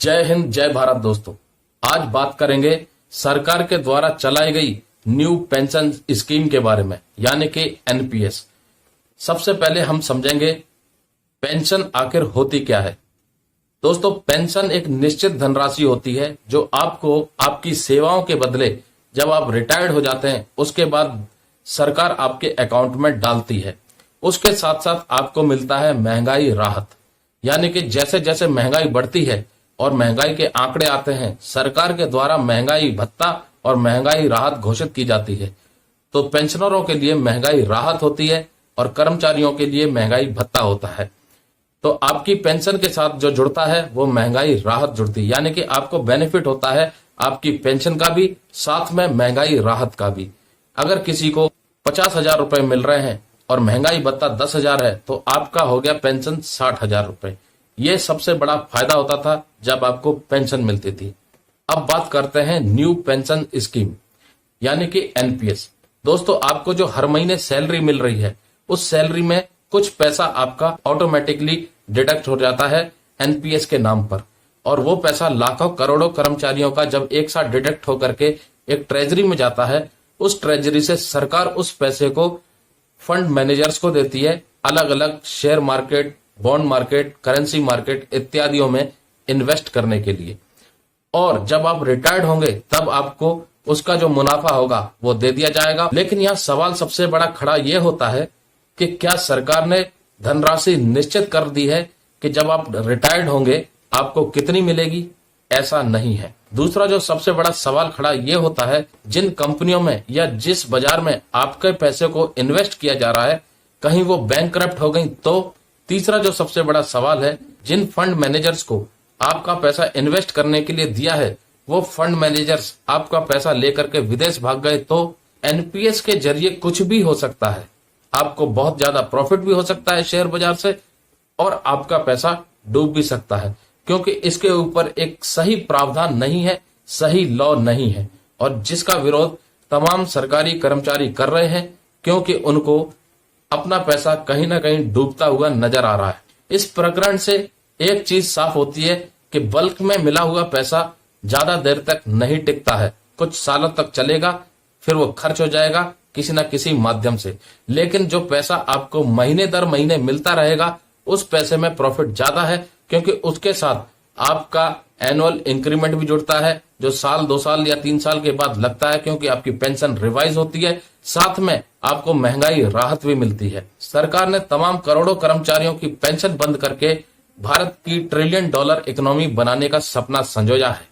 जय हिंद जय भारत दोस्तों। आज बात करेंगे सरकार के द्वारा चलाई गई न्यू पेंशन स्कीम के बारे में, यानी कि एनपीएस। सबसे पहले हम समझेंगे पेंशन आखिर होती क्या है। दोस्तों, पेंशन एक निश्चित धनराशि होती है जो आपको आपकी सेवाओं के बदले जब आप रिटायर्ड हो जाते हैं उसके बाद सरकार आपके अकाउंट में डालती है। उसके साथ साथ आपको मिलता है महंगाई राहत, यानी कि जैसे जैसे महंगाई बढ़ती है और महंगाई के आंकड़े आते हैं, सरकार के द्वारा महंगाई भत्ता और महंगाई राहत घोषित की जाती है। तो पेंशनरों के लिए महंगाई राहत होती है और कर्मचारियों के लिए महंगाई भत्ता होता है। तो आपकी पेंशन के साथ जो जुड़ता है वो महंगाई राहत जुड़ती है, यानी कि आपको बेनिफिट होता है आपकी पेंशन का भी, साथ में महंगाई राहत का भी। अगर किसी को 50,000 रुपए मिल रहे हैं और महंगाई भत्ता 10,000 है तो आपका हो गया पेंशन 60,000 रुपए। ये सबसे बड़ा फायदा होता था जब आपको पेंशन मिलती थी। अब बात करते हैं न्यू पेंशन स्कीम यानी कि एनपीएस। दोस्तों, आपको जो हर महीने सैलरी मिल रही है उस सैलरी में कुछ पैसा आपका ऑटोमेटिकली डिडक्ट हो जाता है एनपीएस के नाम पर, और वो पैसा लाखों करोड़ों कर्मचारियों का जब एक साथ डिडक्ट होकर के एक ट्रेजरी में जाता है, उस ट्रेजरी से सरकार उस पैसे को फंड मैनेजर्स को देती है, अलग अलग share market, bond market, currency market इत्यादियों में इन्वेस्ट करने के लिए। और जब आप रिटायर्ड होंगे तब आपको उसका जो मुनाफा होगा वो दे दिया जाएगा। लेकिन यहाँ सवाल सबसे बड़ा खड़ा ये होता है कि क्या सरकार ने धनराशि निश्चित कर दी है कि जब आप रिटायर्ड होंगे आपको कितनी मिलेगी? ऐसा नहीं है। दूसरा जो सबसे बड़ा सवाल खड़ा ये होता है, जिन कंपनियों में या जिस बाजार में आपके पैसे को इन्वेस्ट किया जा रहा है कहीं वो बैंकक्रप्ट हो गई तो? तीसरा जो सबसे बड़ा सवाल है, जिन फंड मैनेजर्स को आपका पैसा इन्वेस्ट करने के लिए दिया है वो फंड मैनेजर्स आपका पैसा लेकर के विदेश भाग गए तो? एनपीएस के जरिए कुछ भी हो सकता है। आपको बहुत ज्यादा प्रॉफिट भी हो सकता है शेयर बाजार से और आपका पैसा डूब भी सकता है, क्योंकि इसके ऊपर एक सही प्रावधान नहीं है, सही लॉ नहीं है, और जिसका विरोध तमाम सरकारी कर्मचारी कर रहे हैं क्योंकि उनको अपना पैसा कहीं ना कहीं डूबता हुआ नजर आ रहा है। इस प्रकरण से एक चीज साफ होती है कि बल्क में मिला हुआ पैसा ज्यादा देर तक नहीं टिकता है, कुछ सालों तक चलेगा फिर वो खर्च हो जाएगा किसी ना किसी माध्यम से। लेकिन जो पैसा आपको महीने दर महीने मिलता रहेगा उस पैसे में प्रॉफिट ज्यादा है, क्योंकि उसके साथ आपका एनुअल इंक्रीमेंट भी जुड़ता है जो साल 2 साल या 3 साल के बाद लगता है, क्योंकि आपकी पेंशन रिवाइज होती है। साथ में आपको महंगाई राहत भी मिलती है। सरकार ने तमाम करोड़ों कर्मचारियों की पेंशन बंद करके भारत की $1 ट्रिलियन इकोनॉमी बनाने का सपना संजोया है।